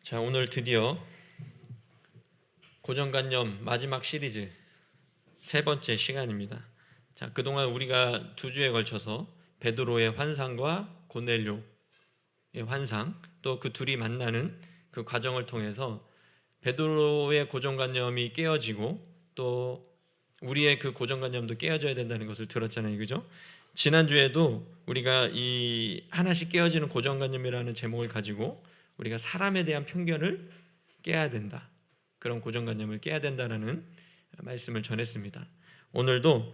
자, 오늘 드디어 고정관념 마지막 시리즈 세 번째 시간입니다. 자, 그동안 우리가 두 주에 걸쳐서 베드로의 환상과 고넬료의 환상, 또 그 둘이 만나는 그 과정을 통해서 베드로의 고정관념이 깨어지고 또 우리의 그 고정관념도 깨어져야 된다는 것을 들었잖아요, 그죠? 지난주에도 우리가 이 하나씩 깨어지는 고정관념이라는 제목을 가지고 우리가 사람에 대한 편견을 깨야 된다, 그런 고정관념을 깨야 된다라는 말씀을 전했습니다. 오늘도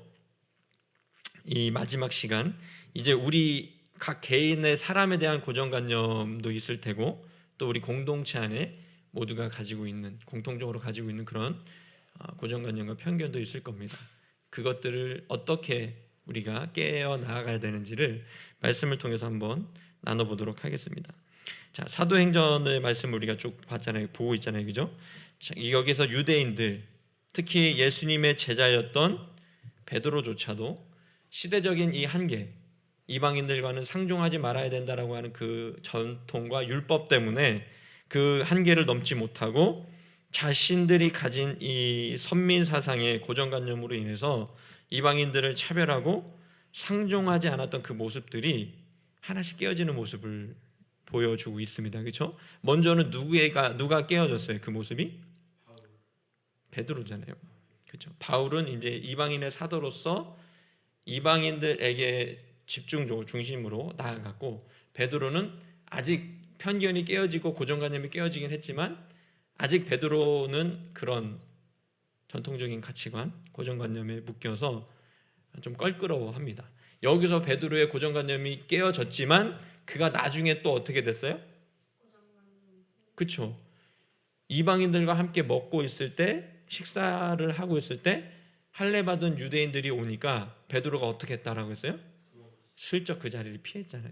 이 마지막 시간, 이제 우리 각 개인의 사람에 대한 고정관념도 있을 테고 또 우리 공동체 안에 모두가 가지고 있는, 공통적으로 가지고 있는 그런 고정관념과 편견도 있을 겁니다. 그것들을 어떻게 우리가 깨어 나가야 되는지를 말씀을 통해서 한번 나눠보도록 하겠습니다. 자, 사도행전의 말씀을 우리가 쭉 봤잖아요, 보고 있잖아요, 그죠? 여기서 유대인들, 특히 예수님의 제자였던 베드로조차도 시대적인 이 한계, 이방인들과는 상종하지 말아야 된다라고 하는 그 전통과 율법 때문에 그 한계를 넘지 못하고 자신들이 가진 이 선민 사상의 고정관념으로 인해서 이방인들을 차별하고 상종하지 않았던 그 모습들이 하나씩 깨어지는 모습을 보여주고 있습니다. 그렇죠? 먼저는 누가 깨어졌어요? 그 모습이 베드로잖아요. 그렇죠? 바울은 이제 이방인의 사도로서 이방인들에게 집중적으로 중심으로 나아갔고, 베드로는 아직 편견이 깨어지고 고정관념이 깨어지긴 했지만 아직 베드로는 그런 전통적인 가치관, 고정관념에 묶여서 좀 껄끄러워합니다. 여기서 베드로의 고정관념이 깨어졌지만 그가 나중에 또 어떻게 됐어요? 그렇죠. 이방인들과 함께 먹고 있을 때, 식사를 하고 있을 때 할례 받은 유대인들이 오니까 베드로가 어떻게 했다라고 했어요? 슬쩍 그 자리를 피했잖아요.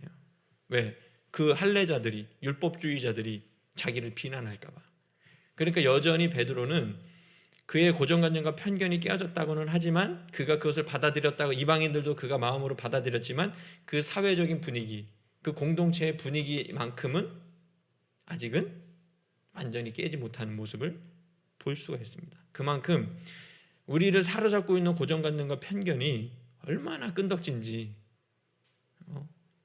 왜? 그 할례자들이, 율법주의자들이 자기를 비난할까 봐. 그러니까 여전히 베드로는 그의 고정관념과 편견이 깨어졌다고는 하지만, 그가 그것을 받아들였다고, 이방인들도 그가 마음으로 받아들였지만 그 사회적인 분위기, 그 공동체의 분위기만큼은 아직은 완전히 깨지 못하는 모습을 볼 수가 있습니다. 그만큼 우리를 사로잡고 있는 고정관념과 편견이 얼마나 끈덕진지,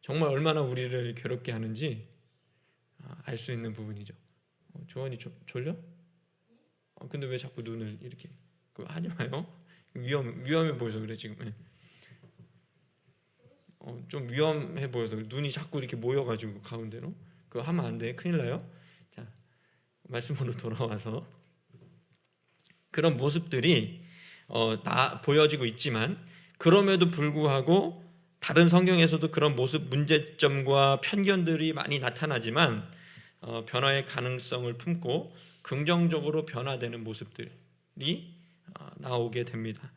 정말 얼마나 우리를 괴롭게 하는지 알 수 있는 부분이죠. 조원이 졸려? 근데 왜 자꾸 눈을 이렇게, 그거 하지 마요. 위험해 보여서 그래 지금. 좀 위험해 보여서 눈이 자꾸 이렇게 모여가지고 가운데로, 그거 하면 안 돼, 큰일 나요. 자, 말씀으로 돌아와서 그런 모습들이 다 보여지고 있지만, 그럼에도 불구하고 다른 성경에서도 그런 모습, 문제점과 편견들이 많이 나타나지만 변화의 가능성을 품고 긍정적으로 변화되는 모습들이 나오게 됩니다.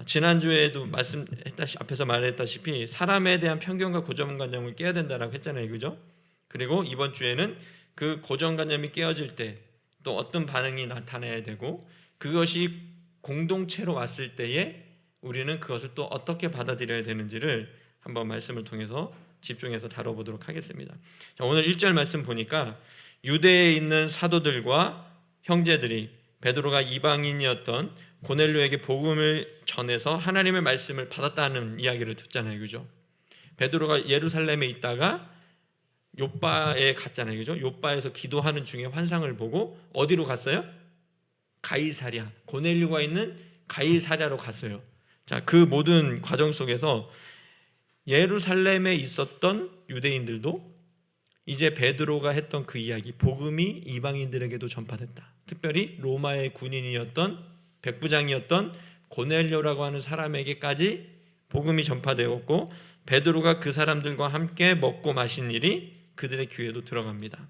지난주에도 앞에서 말했다시피 사람에 대한 편견과 고정관념을 깨야 된다라고 했잖아요, 그죠? 그리고 이번 주에는 그 고정관념이 깨어질 때 또 어떤 반응이 나타나야 되고, 그것이 공동체로 왔을 때에 우리는 그것을 또 어떻게 받아들여야 되는지를 한번 말씀을 통해서 집중해서 다뤄보도록 하겠습니다. 자, 오늘 1절 말씀 보니까 유대에 있는 사도들과 형제들이 베드로가 이방인이었던 고넬료에게 복음을 전해서 하나님의 말씀을 받았다는 이야기를 듣잖아요, 그죠? 베드로가 예루살렘에 있다가 욥바에 갔잖아요, 그죠? 욥바에서 기도하는 중에 환상을 보고 어디로 갔어요? 가이사랴, 고넬료가 있는 가이사랴로 갔어요. 자, 그 모든 과정 속에서 예루살렘에 있었던 유대인들도 이제 베드로가 했던 그 이야기, 복음이 이방인들에게도 전파됐다. 특별히 로마의 군인이었던, 백부장이었던 고넬료라고 하는 사람에게까지 복음이 전파되었고, 베드로가 그 사람들과 함께 먹고 마신 일이 그들의 귀에도 들어갑니다.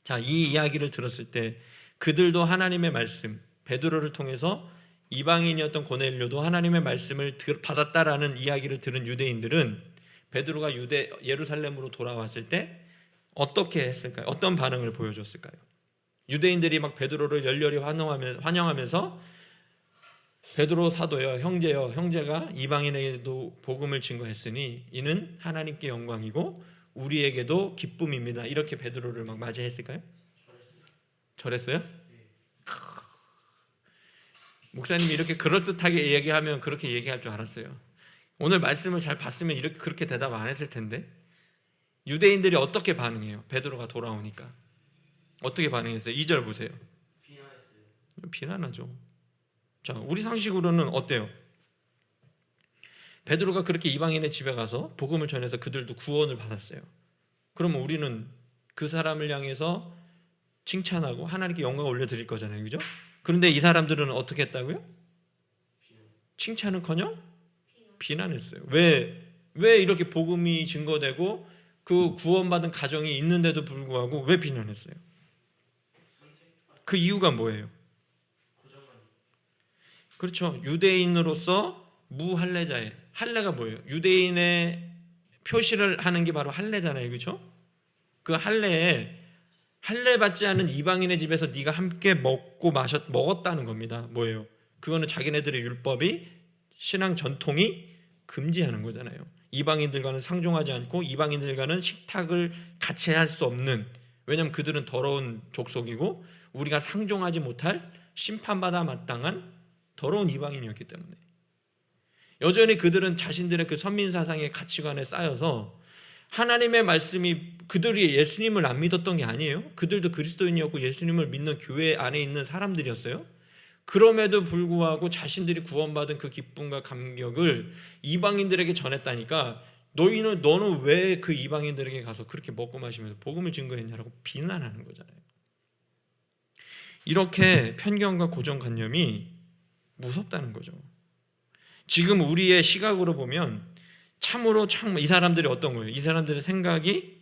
자, 이 이야기를 들었을 때 그들도 하나님의 말씀, 베드로를 통해서 이방인이었던 고넬료도 하나님의 말씀을 받았다라는 이야기를 들은 유대인들은 베드로가 예루살렘으로 돌아왔을 때 어떻게 했을까요? 어떤 반응을 보여줬을까요? 유대인들이 막 베드로를 열렬히 환영하면서 베드로 사도여, 형제여, 형제가 이방인에게도 복음을 증거했으니 이는 하나님께 영광이고 우리에게도 기쁨입니다. 이렇게 베드로를 막 맞이했을까요? 저랬어요? 목사님이 이렇게 그럴듯하게 얘기하면 그렇게 얘기할 줄 알았어요. 오늘 말씀을 잘 봤으면 이렇게 그렇게 대답 안 했을 텐데. 유대인들이 어떻게 반응해요? 베드로가 돌아오니까 어떻게 반응했어요? 2절 보세요. 비난하죠. 자, 우리 상식으로는 어때요? 베드로가 그렇게 이방인의 집에 가서 복음을 전해서 그들도 구원을 받았어요. 그러면 우리는 그 사람을 향해서 칭찬하고 하나님께 영광을 올려드릴 거잖아요, 그죠? 그런데 이 사람들은 어떻게 했다고요? 칭찬은커녕 비난했어요. 왜 이렇게 복음이 증거되고 그 구원받은 가정이 있는데도 불구하고 왜 비난했어요? 그 이유가 뭐예요? 그렇죠. 유대인으로서 무할례자예요. 할례가 뭐예요? 유대인의 표시를 하는 게 바로 할례잖아요, 그렇죠? 그 할례에 할례 받지 않은 이방인의 집에서 네가 함께 먹었다는 겁니다. 뭐예요? 그거는 자기네들의 율법이 신앙 전통이 금지하는 거잖아요. 이방인들과는 상종하지 않고 이방인들과는 식탁을 같이 할 수 없는, 왜냐하면 그들은 더러운 족속이고 우리가 상종하지 못할 심판받아 마땅한 더러운 이방인이었기 때문에 여전히 그들은 자신들의 그 선민사상의 가치관에 쌓여서 하나님의 말씀이, 그들이 예수님을 안 믿었던 게 아니에요. 그들도 그리스도인이었고 예수님을 믿는 교회 안에 있는 사람들이었어요. 그럼에도 불구하고 자신들이 구원받은 그 기쁨과 감격을 이방인들에게 전했다니까 너는 왜 그 이방인들에게 가서 그렇게 먹고 마시면서 복음을 증거했냐라고 비난하는 거잖아요. 이렇게 편견과 고정관념이 무섭다는 거죠. 지금 우리의 시각으로 보면 참으로 이 사람들이 어떤 거예요? 이 사람들의 생각이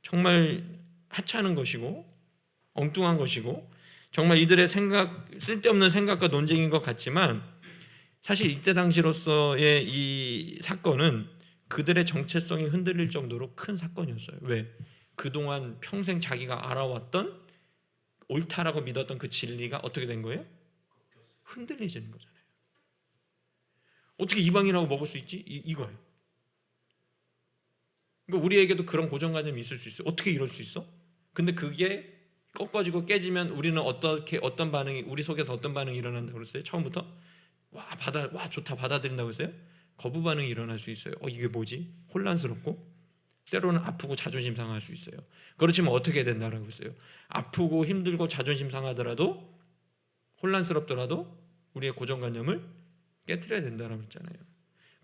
정말 하찮은 것이고 엉뚱한 것이고 정말 이들의 쓸데없는 생각과 논쟁인 것 같지만 사실 이때 당시로서의 이 사건은 그들의 정체성이 흔들릴 정도로 큰 사건이었어요. 왜? 그동안 평생 자기가 알아왔던 옳다라고 믿었던 그 진리가 어떻게 된 거예요? 흔들리지는 거잖아요. 어떻게 이방인하고 먹을 수 있지? 이거예요. 그러니까 우리에게도 그런 고정관념이 있을 수 있어요. 어떻게 이럴 수 있어? 근데 그게 꺾어지고 깨지면 우리는 어떤 반응이, 우리 속에서 어떤 반응이 일어난다고 그랬어요? 처음부터 와 좋다 받아들인다고 했어요? 거부 반응이 일어날 수 있어요. 이게 뭐지? 혼란스럽고 때로는 아프고 자존심 상할 수 있어요. 그렇지만 어떻게 된다라고 했어요? 아프고 힘들고 자존심 상하더라도 혼란스럽더라도 우리의 고정관념을 깨트려야 된다라고 했잖아요.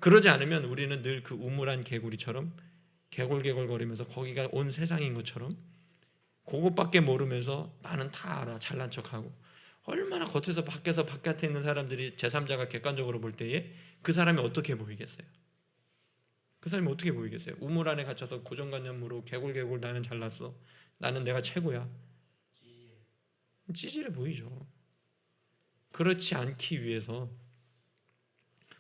그러지 않으면 우리는 늘 그 우물안 개구리처럼 개골개골거리면서 거기가 온 세상인 것처럼 그것밖에 모르면서 나는 다 알아 잘난 척하고, 얼마나 겉에서 바깥에 있는 사람들이 제3자가 객관적으로 볼 때에 그 사람이 어떻게 보이겠어요? 그 사람이 어떻게 보이겠어요? 우물 안에 갇혀서 고정관념으로 개골개골 나는 잘났어, 나는 내가 최고야, 찌질해 보이죠. 그렇지 않기 위해서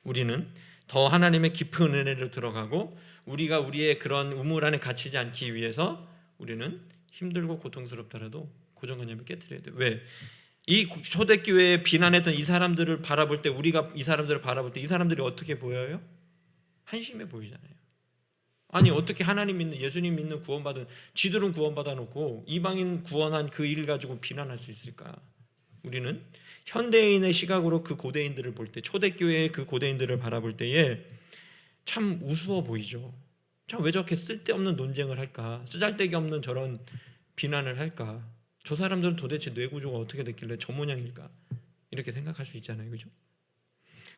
우리는 더 하나님의 깊은 은혜를 들어가고 우리가 우리의 그런 우물 안에 갇히지 않기 위해서 우리는 힘들고 고통스럽더라도 고정관념을 깨트려야 돼요. 왜? 이 초대교회에 비난했던 이 사람들을 바라볼 때, 우리가 이 사람들을 바라볼 때 이 사람들이 어떻게 보여요? 한심해 보이잖아요. 아니 어떻게 하나님 믿는, 예수님 믿는 구원받은 지들은 구원받아 놓고 이방인 구원한 그 일 가지고 비난할 수 있을까? 우리는 현대인의 시각으로 그 고대인들을 볼 때, 초대교회의 그 고대인들을 바라볼 때에 참 우스워 보이죠. 참 왜 저렇게 쓸데없는 논쟁을 할까? 쓰잘데기 없는 저런 비난을 할까? 저 사람들은 도대체 뇌 구조가 어떻게 됐길래 저 모양일까? 이렇게 생각할 수 있잖아요, 그죠?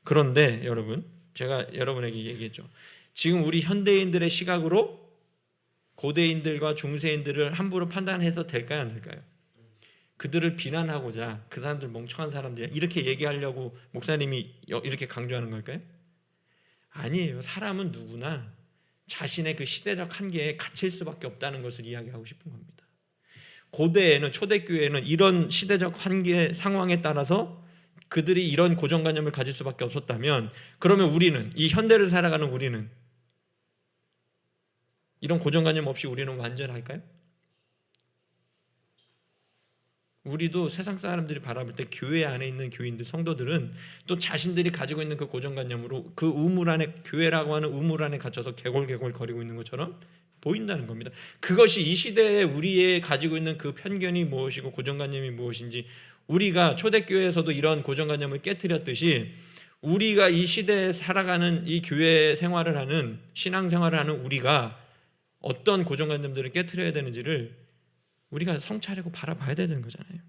그런데 여러분, 제가 여러분에게 얘기했죠. 지금 우리 현대인들의 시각으로 고대인들과 중세인들을 함부로 판단해서 될까요, 안 될까요? 그들을 비난하고자 그 사람들 멍청한 사람들이야 이렇게 얘기하려고 목사님이 이렇게 강조하는 걸까요? 아니에요. 사람은 누구나 자신의 그 시대적 한계에 갇힐 수밖에 없다는 것을 이야기하고 싶은 겁니다. 고대에는, 초대교회에는 이런 시대적 한계 상황에 따라서 그들이 이런 고정관념을 가질 수밖에 없었다면, 그러면 우리는, 이 현대를 살아가는 우리는 이런 고정관념 없이 우리는 완전할까요? 우리도 세상 사람들이 바라볼 때 교회 안에 있는 교인들, 성도들은 또 자신들이 가지고 있는 그 고정관념으로 그 우물 안에, 교회라고 하는 우물 안에 갇혀서 개골개골 거리고 있는 것처럼 보인다는 겁니다. 그것이 이 시대에 우리의 가지고 있는 그 편견이 무엇이고 고정관념이 무엇인지, 우리가 초대교회에서도 이런 고정관념을 깨트렸듯이 우리가 이 시대에 살아가는, 이 교회 생활을 하는, 신앙생활을 하는 우리가 어떤 고정관념들을 깨트려야 되는지를 우리가 성찰하고 바라봐야 되는 거잖아요.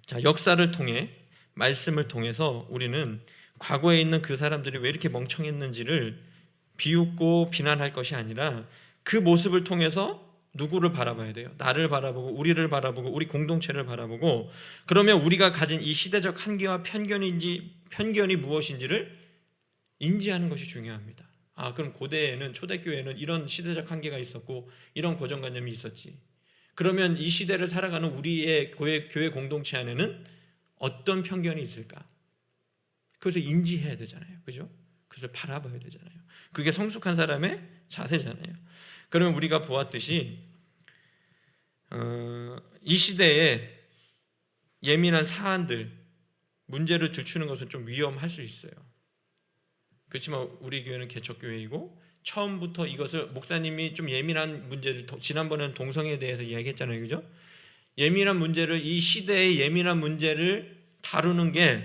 자, 역사를 통해, 말씀을 통해서 우리는 과거에 있는 그 사람들이 왜 이렇게 멍청했는지를 비웃고 비난할 것이 아니라 그 모습을 통해서 누구를 바라봐야 돼요? 나를 바라보고, 우리를 바라보고, 우리 공동체를 바라보고, 그러면 우리가 가진 이 시대적 한계와 편견이 무엇인지를 인지하는 것이 중요합니다. 그럼 고대에는, 초대교회에는 이런 시대적 한계가 있었고 이런 고정관념이 있었지. 그러면 이 시대를 살아가는 우리의 교회 공동체 안에는 어떤 편견이 있을까? 그것을 인지해야 되잖아요. 그죠? 그것을 바라봐야 되잖아요. 그게 성숙한 사람의 자세잖아요. 그러면 우리가 보았듯이 이 시대에 예민한 사안들, 문제를 들추는 것은 좀 위험할 수 있어요. 그렇지만 우리 교회는 개척교회이고 처음부터 이것을, 목사님이 좀 예민한 문제를, 지난번에는 동성애에 대해서 이야기했잖아요. 그죠? 예민한 문제를, 이 시대의 예민한 문제를 다루는 게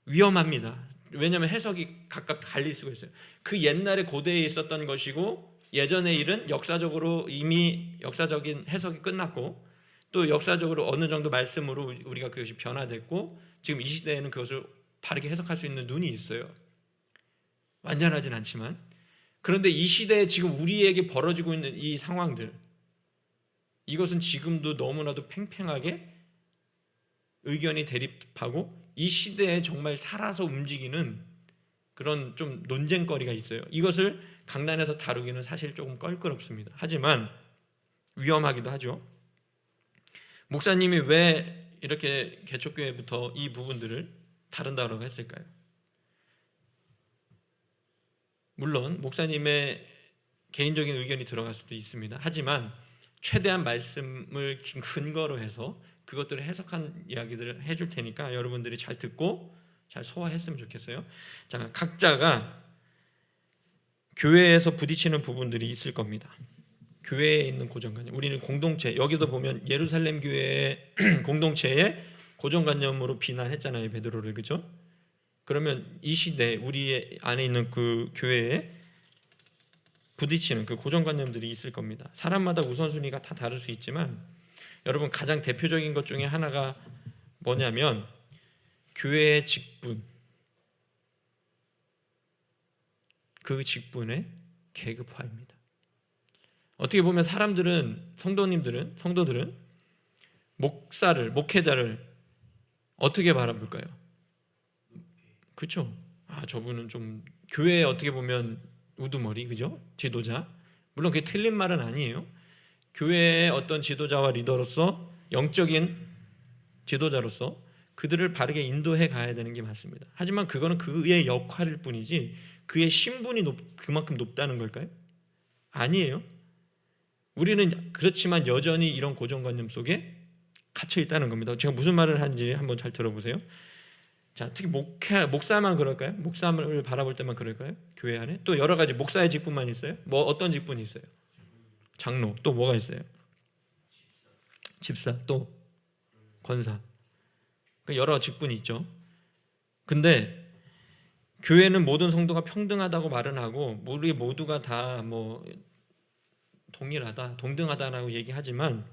위험합니다. 왜냐하면 해석이 각각 갈릴 수가 있어요. 그 옛날에 고대에 있었던 것이고 예전의 일은 역사적으로 이미 역사적인 해석이 끝났고, 또 역사적으로 어느 정도 말씀으로 우리가 그것이 변화됐고, 지금 이 시대에는 그것을 바르게 해석할 수 있는 눈이 있어요. 완전하진 않지만. 그런데 이 시대에 지금 우리에게 벌어지고 있는 이 상황들, 이것은 지금도 너무나도 팽팽하게 의견이 대립하고 이 시대에 정말 살아서 움직이는 그런 좀 논쟁거리가 있어요. 이것을 강단에서 다루기는 사실 조금 껄끄럽습니다. 하지만 위험하기도 하죠. 목사님이 왜 이렇게 개척교회부터 이 부분들을 다룬다고 했을까요? 물론 목사님의 개인적인 의견이 들어갈 수도 있습니다. 하지만 최대한 말씀을 근거로 해서 그것들을 해석한 이야기들을 해줄 테니까 여러분들이 잘 듣고 잘 소화했으면 좋겠어요. 자, 각자가 교회에서 부딪히는 부분들이 있을 겁니다. 교회에 있는 고정관념, 우리는 공동체, 여기도 보면 예루살렘 교회의 공동체의 고정관념으로 비난했잖아요, 베드로를. 그죠? 그러면 이 시대 우리 안에 있는 그 교회에 부딪히는 그 고정관념들이 있을 겁니다. 사람마다 우선순위가 다 다를 수 있지만 여러분, 가장 대표적인 것 중에 하나가 뭐냐면 교회의 직분, 그 직분의 계급화입니다. 어떻게 보면 성도들은 목회자를 어떻게 바라볼까요? 그렇죠? 저분은 좀 교회에 어떻게 보면 우두머리, 그죠? 지도자. 물론 그게 틀린 말은 아니에요. 교회의 어떤 지도자와 리더로서, 영적인 지도자로서 그들을 바르게 인도해 가야 되는 게 맞습니다. 하지만 그거는 그의 역할일 뿐이지 그의 신분이 그만큼 높다는 걸까요? 아니에요. 우리는 그렇지만 여전히 이런 고정관념 속에 갇혀 있다는 겁니다. 제가 무슨 말을 하는지 한번 잘 들어보세요. 자, 특히 목사만 그럴까요? 목사를 바라볼 때만 그럴까요? 교회 안에 또 여러 가지 목사의 직분만 있어요? 어떤 직분이 있어요? 장로, 또 뭐가 있어요? 집사, 또 권사. 여러 직분이 있죠. 근데 교회는 모든 성도가 평등하다고 말은 하고 우리 모두가 다 동일하다, 동등하다라고 얘기하지만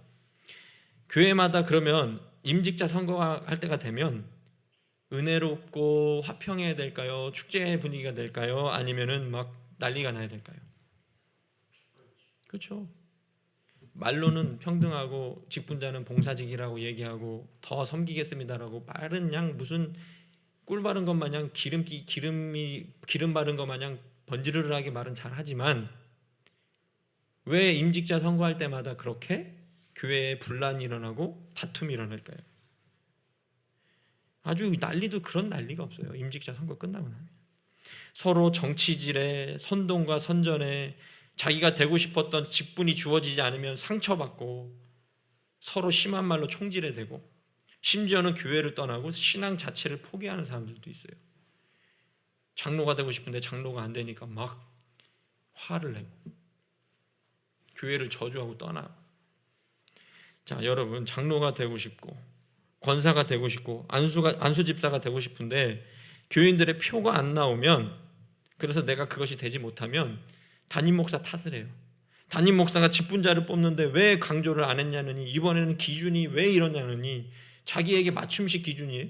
교회마다 그러면 임직자 선거할 때가 되면 은혜롭고 화평해야 될까요? 축제 분위기가 될까요? 아니면은 막 난리가 나야 될까요? 그렇죠. 말로는 평등하고 직분자는 봉사직이라고 얘기하고 더 섬기겠습니다라고 빠른 양 무슨 꿀 바른 것 마냥 기름 바른 것 마냥 번지르르하게 말은 잘하지만 왜 임직자 선거할 때마다 그렇게 교회에 분란이 일어나고 다툼이 일어날까요? 아주 난리도 그런 난리가 없어요. 임직자 선거 끝나고 나면 서로 정치질에, 선동과 선전에, 자기가 되고 싶었던 직분이 주어지지 않으면 상처받고 서로 심한 말로 총질해대고 심지어는 교회를 떠나고 신앙 자체를 포기하는 사람들도 있어요. 장로가 되고 싶은데 장로가 안 되니까 막 화를 내고 교회를 저주하고 떠나고. 자, 여러분, 장로가 되고 싶고 권사가 되고 싶고 안수 집사가 되고 싶은데 교인들의 표가 안 나오면, 그래서 내가 그것이 되지 못하면 담임 목사 탓을 해요. 담임 목사가 직분자를 뽑는데 왜 강조를 안 했냐느니, 이번에는 기준이 왜 이러냐느니, 자기에게 맞춤식 기준이에요.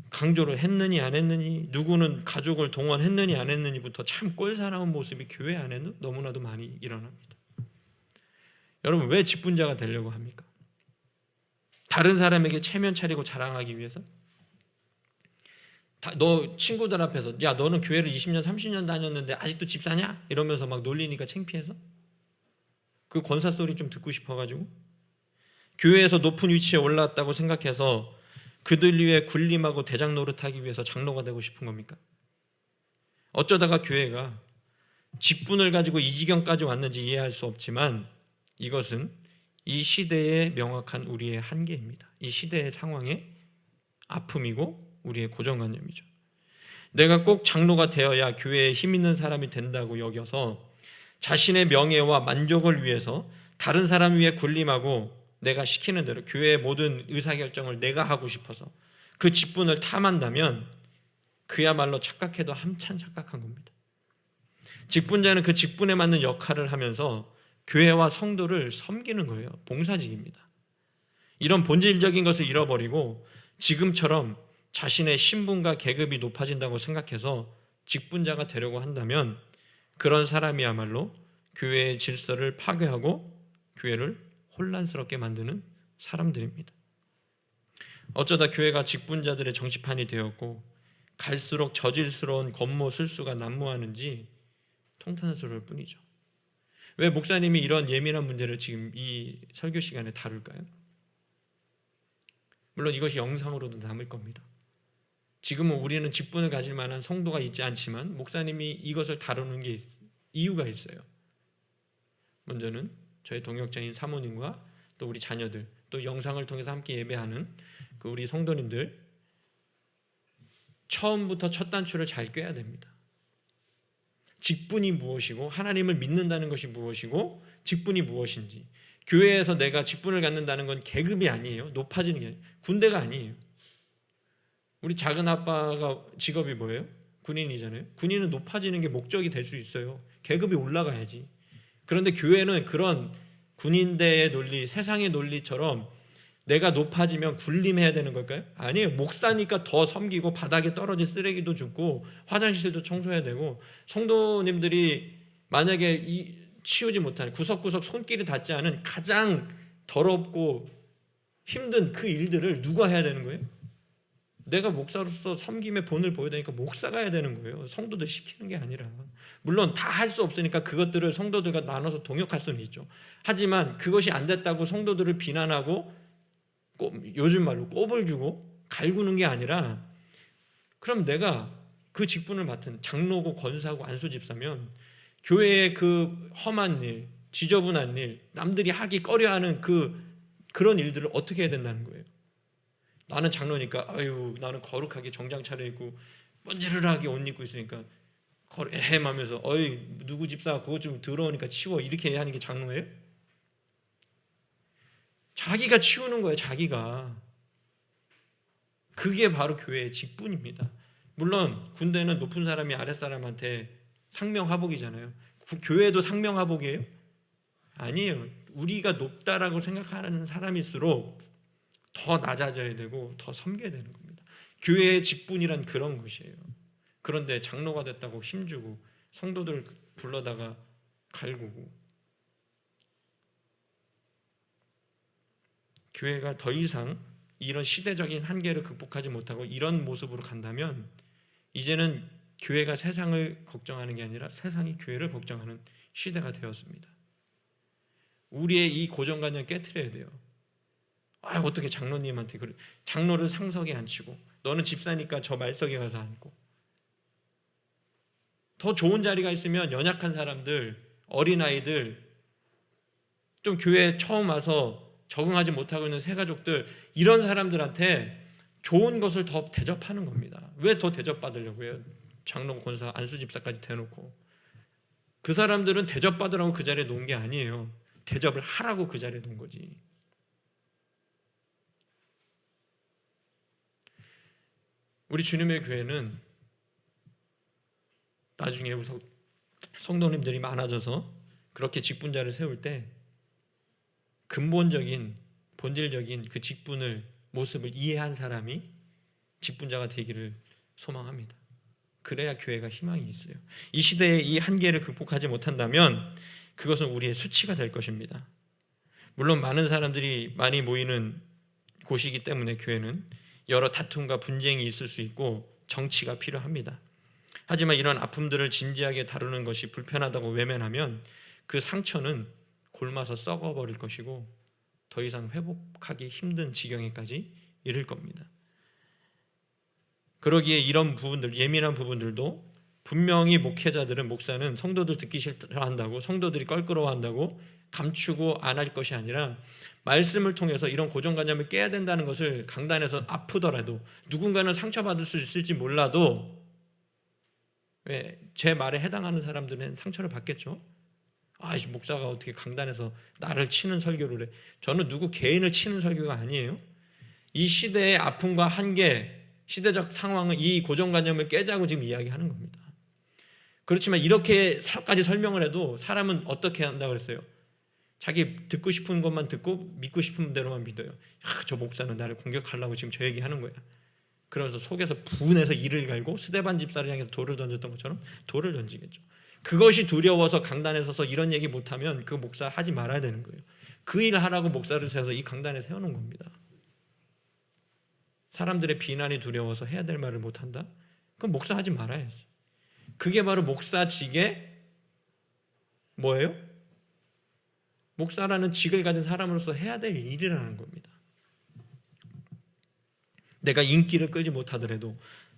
강조를 했느니 안 했느니, 누구는 가족을 동원했느니 안 했느니부터 참 꼴사나운 모습이 교회 안에는 너무나도 많이 일어납니다. 여러분, 왜 직분자가 되려고 합니까? 다른 사람에게 체면 차리고 자랑하기 위해서? 너 친구들 앞에서 야, 너는 교회를 20년 30년 다녔는데 아직도 집사냐? 이러면서 막 놀리니까 창피해서? 그 권사 소리 좀 듣고 싶어가지고? 교회에서 높은 위치에 올라왔다고 생각해서 그들 위에 군림하고 대장 노릇하기 위해서 장로가 되고 싶은 겁니까? 어쩌다가 교회가 직분을 가지고 이 지경까지 왔는지 이해할 수 없지만, 이것은 이 시대의 명확한 우리의 한계입니다. 이 시대의 상황의 아픔이고 우리의 고정관념이죠. 내가 꼭 장로가 되어야 교회에 힘 있는 사람이 된다고 여겨서 자신의 명예와 만족을 위해서 다른 사람 위에 군림하고 내가 시키는 대로 교회의 모든 의사결정을 내가 하고 싶어서 그 직분을 탐한다면 그야말로 착각해도 한참 착각한 겁니다. 직분자는 그 직분에 맞는 역할을 하면서 교회와 성도를 섬기는 거예요. 봉사직입니다. 이런 본질적인 것을 잃어버리고 지금처럼 자신의 신분과 계급이 높아진다고 생각해서 직분자가 되려고 한다면 그런 사람이야말로 교회의 질서를 파괴하고 교회를 혼란스럽게 만드는 사람들입니다. 어쩌다 교회가 직분자들의 정치판이 되었고 갈수록 저질스러운 권모 술수가 난무하는지 통탄스러울 뿐이죠. 왜 목사님이 이런 예민한 문제를 지금 이 설교 시간에 다룰까요? 물론 이것이 영상으로도 남을 겁니다. 지금은 우리는 직분을 가질 만한 성도가 있지 않지만 목사님이 이것을 다루는 게 이유가 있어요. 먼저는 저희 동역자인 사모님과 또 우리 자녀들, 또 영상을 통해서 함께 예배하는 그 우리 성도님들, 처음부터 첫 단추를 잘 꿰야 됩니다. 직분이 무엇이고 하나님을 믿는다는 것이 무엇이고 직분이 무엇인지. 교회에서 내가 직분을 갖는다는 건 계급이 아니에요. 높아지는 게 아니에요. 군대가 아니에요. 우리 작은 아빠가 직업이 뭐예요? 군인이잖아요. 군인은 높아지는 게 목적이 될 수 있어요. 계급이 올라가야지. 그런데 교회는 그런 군인대의 논리, 세상의 논리처럼 내가 높아지면 군림해야 되는 걸까요? 아니에요. 목사니까 더 섬기고 바닥에 떨어진 쓰레기도 줍고 화장실도 청소해야 되고, 성도님들이 만약에 치우지 못하는 구석구석 손길이 닿지 않은 가장 더럽고 힘든 그 일들을 누가 해야 되는 거예요? 내가 목사로서 섬김의 본을 보여야 되니까 목사가 해야 되는 거예요. 성도들 시키는 게 아니라. 물론 다 할 수 없으니까 그것들을 성도들과 나눠서 동역할 수는 있죠. 하지만 그것이 안 됐다고 성도들을 비난하고 요즘 말로 꼽을 주고 갈구는 게 아니라, 그럼 내가 그 직분을 맡은 장로고 권사고 안수집사면 교회의 그 험한 일, 지저분한 일, 남들이 하기 꺼려하는 그런 일들을 어떻게 해야 된다는 거예요. 나는 장로니까 아유, 나는 거룩하게 정장 차려입고 번지르르하게 옷 입고 있으니까 헤매면서 어이, 누구 집사 그거 좀 더러우니까 치워, 이렇게 하는 게 장로예요? 자기가 치우는 거예요. 자기가. 그게 바로 교회의 직분입니다. 물론 군대는 높은 사람이 아랫사람한테 상명하복이잖아요. 교회도 상명하복이에요? 아니에요. 우리가 높다라고 생각하는 사람일수록 더 낮아져야 되고 더 섬겨야 되는 겁니다. 교회의 직분이란 그런 것이에요. 그런데 장로가 됐다고 힘주고 성도들 불러다가 갈구고, 교회가 더 이상 이런 시대적인 한계를 극복하지 못하고 이런 모습으로 간다면 이제는 교회가 세상을 걱정하는 게 아니라 세상이 교회를 걱정하는 시대가 되었습니다. 우리의 이 고정관념 깨트려야 돼요. 어떻게 장로님한테 그래? 장로를 상석에 앉히고 너는 집사니까 저 말석에 가서 앉고. 더 좋은 자리가 있으면 연약한 사람들, 어린아이들, 좀 교회에 처음 와서 적응하지 못하고 있는 새 가족들, 이런 사람들한테 좋은 것을 더 대접하는 겁니다. 왜 더 대접받으려고요? 장로, 권사, 안수 집사까지 대놓고. 그 사람들은 대접받으라고 그 자리에 놓은 게 아니에요. 대접을 하라고 그 자리에 놓은 거지. 우리 주님의 교회는 나중에 성도님들이 많아져서 그렇게 직분자를 세울 때 근본적인 본질적인 그 직분을 모습을 이해한 사람이 직분자가 되기를 소망합니다. 그래야 교회가 희망이 있어요. 이 시대의 이 한계를 극복하지 못한다면 그것은 우리의 수치가 될 것입니다. 물론 많은 사람들이 많이 모이는 곳이기 때문에 교회는 여러 다툼과 분쟁이 있을 수 있고 정치가 필요합니다. 하지만 이런 아픔들을 진지하게 다루는 것이 불편하다고 외면하면 그 상처는 골마서 썩어버릴 것이고 더 이상 회복하기 힘든 지경에까지 이를 겁니다. 그러기에 이런 부분들, 예민한 부분들도 분명히 목회자들은, 목사는 성도들 듣기 싫어한다고, 성도들이 껄끄러워한다고 감추고 안 할 것이 아니라 말씀을 통해서 이런 고정관념을 깨야 된다는 것을 강단에서 아프더라도, 누군가는 상처받을 수 있을지 몰라도 왜 제 말에 해당하는 사람들은 상처를 받겠죠. 목사가 어떻게 강단에서 나를 치는 설교를 해. 저는 누구 개인을 치는 설교가 아니에요. 이 시대의 아픔과 한계, 시대적 상황은 이 고정관념을 깨자고 지금 이야기하는 겁니다. 그렇지만 이렇게까지 설명을 해도 사람은 어떻게 한다 그랬어요? 자기 듣고 싶은 것만 듣고 믿고 싶은 대로만 믿어요. 저 목사는 나를 공격하려고 지금 저 얘기하는 거야. 그러면서 속에서 분해서 이를 갈고 스데반 집사를 향해서 돌을 던졌던 것처럼 돌을 던지겠죠. 그것이 두려워서 강단에 서서 이런 얘기 못하면 그 목사 하지 말아야 되는 거예요. 그 일을 하라고 목사를 세워서 이 강단에 세워놓은 겁니다. 사람들의 비난이 두려워서 해야 될 말을 못한다? 그럼 목사 하지 말아야지. 그게 바로 목사직의 뭐예요? 목사라는 직을 가진 사람으로서 해야 될 일이라는 겁니다. 내가 인기를 끌지 못하더라도,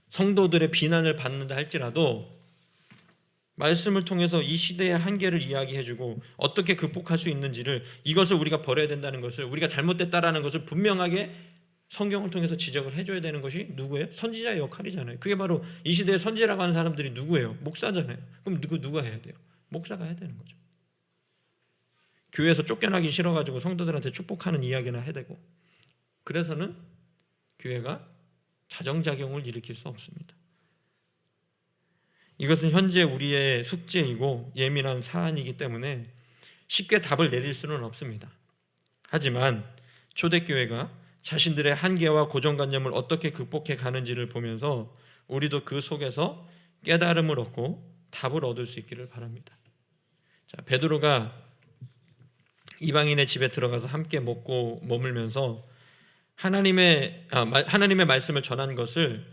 성도들의 비난을 받는다 할지라도 말씀을 통해서 이 시대의 한계를 이야기해주고 어떻게 극복할 수 있는지를, 이것을 우리가 버려야 된다는 것을, 우리가 잘못됐다라는 것을 분명하게 성경을 통해서 지적을 해줘야 되는 것이 누구예요? 선지자의 역할이잖아요. 그게 바로 이 시대의 선지라고 하는 사람들이 누구예요? 목사잖아요. 그럼 누가 해야 돼요? 목사가 해야 되는 거죠. 교회에서 쫓겨나기 싫어가지고 성도들한테 축복하는 이야기나 해야 되고, 그래서는 교회가 자정작용을 일으킬 수 없습니다. 이것은 현재 우리의 숙제이고 예민한 사안이기 때문에 쉽게 답을 내릴 수는 없습니다. 하지만 초대교회가 자신들의 한계와 고정관념을 어떻게 극복해 가는지를 보면서 우리도 그 속에서 깨달음을 얻고 답을 얻을 수 있기를 바랍니다. 자, 베드로가 이방인의 집에 들어가서 함께 먹고 머물면서 하나님의 말씀을 전한 것을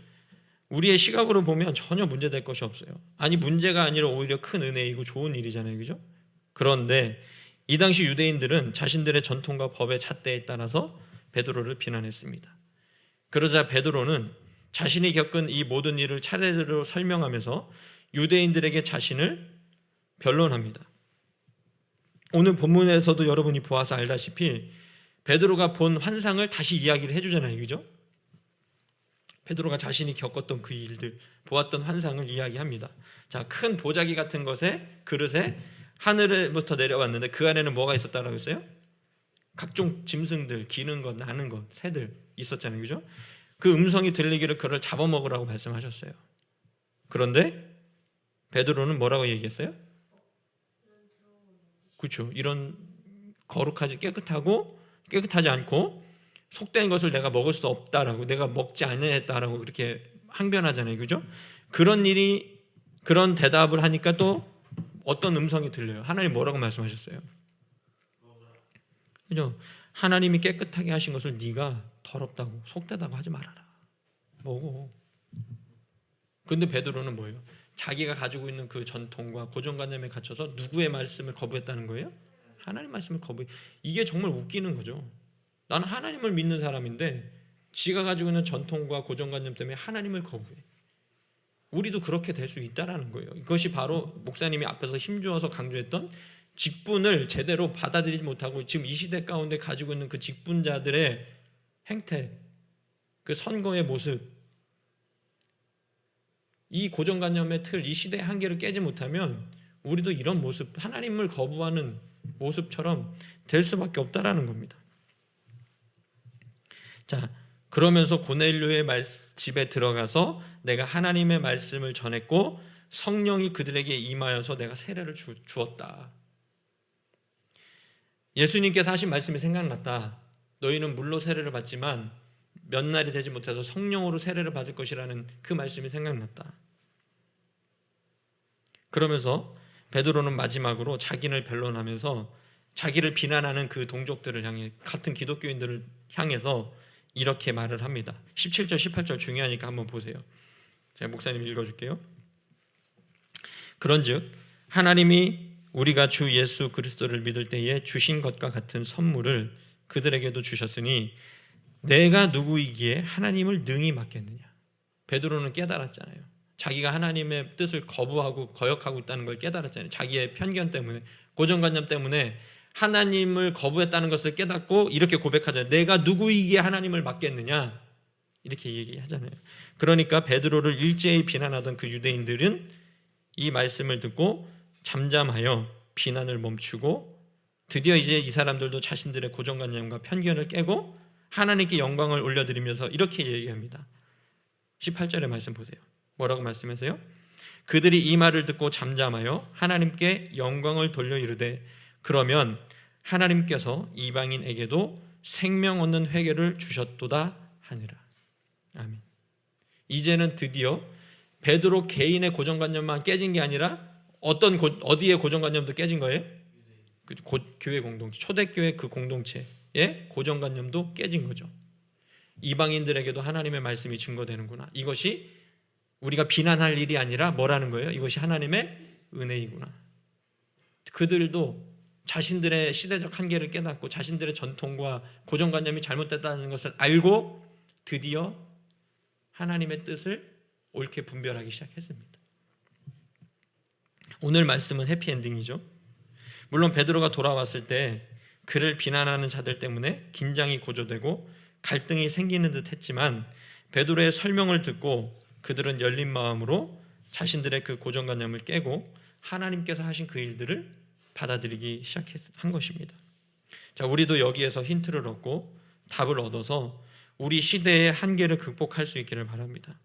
우리의 시각으로 보면 전혀 문제될 것이 없어요. 문제가 아니라 오히려 큰 은혜이고 좋은 일이잖아요, 그죠? 그런데 이 당시 유대인들은 자신들의 전통과 법의 잣대에 따라서 베드로를 비난했습니다. 그러자 베드로는 자신이 겪은 이 모든 일을 차례대로 설명하면서 유대인들에게 자신을 변론합니다. 오늘 본문에서도 여러분이 보아서 알다시피 베드로가 본 환상을 다시 이야기를 해주잖아요, 그죠? 베드로가 자신이 겪었던 그 일들, 보았던 환상을 이야기합니다. 자, 큰 보자기 같은 그릇에 하늘부터 내려왔는데 그 안에는 뭐가 있었다라고 했어요? 각종 짐승들, 기는 것, 나는 것, 새들 있었잖아요, 그죠? 그 음성이 들리기를 그를 잡아먹으라고 말씀하셨어요. 그런데 베드로는 뭐라고 얘기했어요? 그렇죠. 이런 깨끗하지 않고 속된 것을 내가 먹을 수 없다라고, 내가 먹지 않았다라고 그렇게 항변하잖아요, 그죠? 그런 대답을 하니까 또 어떤 음성이 들려요? 하나님 뭐라고 말씀하셨어요? 그죠? 하나님이 깨끗하게 하신 것을 네가 더럽다고, 속되다고 하지 말아라. 먹어. 근데 베드로는 뭐예요? 자기가 가지고 있는 그 전통과 고정관념에 갇혀서 누구의 말씀을 거부했다는 거예요? 하나님 말씀을 거부해. 이게 정말 웃기는 거죠. 나는 하나님을 믿는 사람인데 지가 가지고 있는 전통과 고정관념 때문에 하나님을 거부해. 우리도 그렇게 될 수 있다라는 거예요. 이것이 바로 목사님이 앞에서 힘주어서 강조했던 직분을 제대로 받아들이지 못하고 지금 이 시대 가운데 가지고 있는 그 직분자들의 행태, 그 선거의 모습, 이 고정관념의 틀, 이 시대의 한계를 깨지 못하면 우리도 이런 모습, 하나님을 거부하는 모습처럼 될 수밖에 없다라는 겁니다. 자, 그러면서 고넬료의 집에 들어가서 내가 하나님의 말씀을 전했고 성령이 그들에게 임하여서 내가 세례를 주었다. 예수님께서 하신 말씀이 생각났다. 너희는 물로 세례를 받지만 몇 날이 되지 못해서 성령으로 세례를 받을 것이라는 그 말씀이 생각났다. 그러면서 베드로는 마지막으로 자기를 변론하면서 자기를 비난하는 그 동족들을 향해, 같은 기독교인들을 향해서 이렇게 말을 합니다. 17절 18절 중요하니까 한번 보세요. 제가 목사님 읽어줄게요. 그런즉 하나님이 우리가 주 예수 그리스도를 믿을 때에 주신 것과 같은 선물을 그들에게도 주셨으니 내가 누구이기에 하나님을 능히 맡겠느냐. 베드로는 깨달았잖아요. 자기가 하나님의 뜻을 거부하고 거역하고 있다는 걸 깨달았잖아요. 자기의 편견 때문에, 고정관념 때문에 하나님을 거부했다는 것을 깨닫고 이렇게 고백하잖아요. 내가 누구이기에 하나님을 맡겠느냐, 이렇게 얘기하잖아요. 그러니까 베드로를 일제히 비난하던 그 유대인들은 이 말씀을 듣고 잠잠하여 비난을 멈추고 드디어 이제 이 사람들도 자신들의 고정관념과 편견을 깨고 하나님께 영광을 올려드리면서 이렇게 얘기합니다. 18절의 말씀 보세요. 뭐라고 말씀하세요? 그들이 이 말을 듣고 잠잠하여 하나님께 영광을 돌려 이르되 그러면 하나님께서 이방인에게도 생명 얻는 회개를 주셨도다 하니라. 아멘. 이제는 드디어 베드로 개인의 고정관념만 깨진 게 아니라 어디의 고정관념도 깨진 거예요? 교회 공동체, 초대교회 그 공동체의 고정관념도 깨진 거죠. 이방인들에게도 하나님의 말씀이 증거되는구나. 이것이 우리가 비난할 일이 아니라 뭐라는 거예요? 이것이 하나님의 은혜이구나. 그들도 자신들의 시대적 한계를 깨닫고 자신들의 전통과 고정관념이 잘못됐다는 것을 알고 드디어 하나님의 뜻을 옳게 분별하기 시작했습니다. 오늘 말씀은 해피엔딩이죠. 물론 베드로가 돌아왔을 때 그를 비난하는 자들 때문에 긴장이 고조되고 갈등이 생기는 듯 했지만 베드로의 설명을 듣고 그들은 열린 마음으로 자신들의 그 고정관념을 깨고 하나님께서 하신 그 일들을 받아들이기 시작한 것입니다. 자, 우리도 여기에서 힌트를 얻고 답을 얻어서 우리 시대의 한계를 극복할 수 있기를 바랍니다.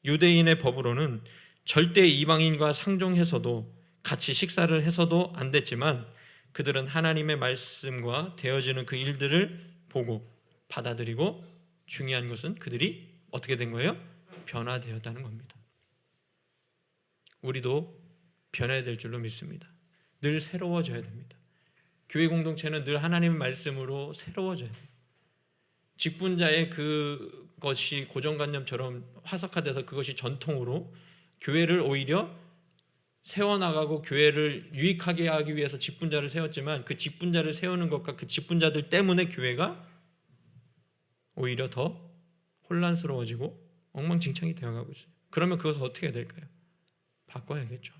유대인의 법으로는 절대 이방인과 상종해서도 같이 식사를 해서도 안 됐지만 그들은 하나님의 말씀과 되어지는 그 일들을 보고 받아들이고 중요한 것은 그들이 어떻게 된 거예요? 변화되었다는 겁니다. 우리도 변해야 될 줄로 믿습니다. 늘 새로워져야 됩니다. 교회 공동체는 늘 하나님의 말씀으로 새로워져야 돼요. 직분자의 그것이 고정관념처럼 화석화돼서 그것이 전통으로 교회를 오히려 세워나가고 교회를 유익하게 하기 위해서 직분자를 세웠지만 그 직분자를 세우는 것과 그 직분자들 때문에 교회가 오히려 더 혼란스러워지고 엉망진창이 되어가고 있어요. 그러면 그것을 어떻게 해야 될까요? 바꿔야겠죠.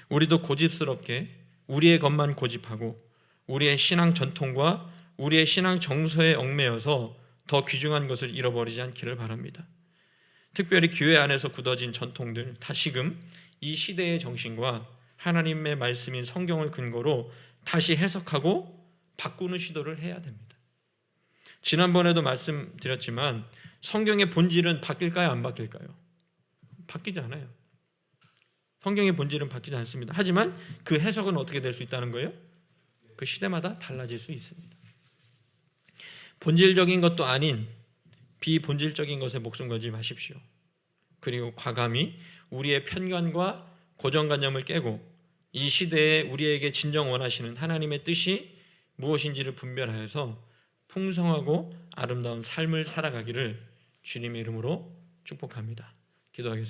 우리도 고집스럽게 우리의 것만 고집하고 우리의 신앙 전통과 우리의 신앙 정서에 얽매여서 더 귀중한 것을 잃어버리지 않기를 바랍니다. 특별히 교회 안에서 굳어진 전통들 다시금 이 시대의 정신과 하나님의 말씀인 성경을 근거로 다시 해석하고 바꾸는 시도를 해야 됩니다. 지난번에도 말씀드렸지만 성경의 본질은 바뀔까요? 안 바뀔까요? 바뀌지 않아요. 성경의 본질은 바뀌지 않습니다. 하지만 그 해석은 어떻게 될 수 있다는 거예요? 그 시대마다 달라질 수 있습니다. 본질적인 것도 아닌 비본질적인 것에 목숨 걸지 마십시오. 그리고 과감히 우리의 편견과 고정관념을 깨고 이 시대에 우리에게 진정 원하시는 하나님의 뜻이 무엇인지를 분별하여서 풍성하고 아름다운 삶을 살아가기를 주님의 이름으로 축복합니다. 기도하겠습니다.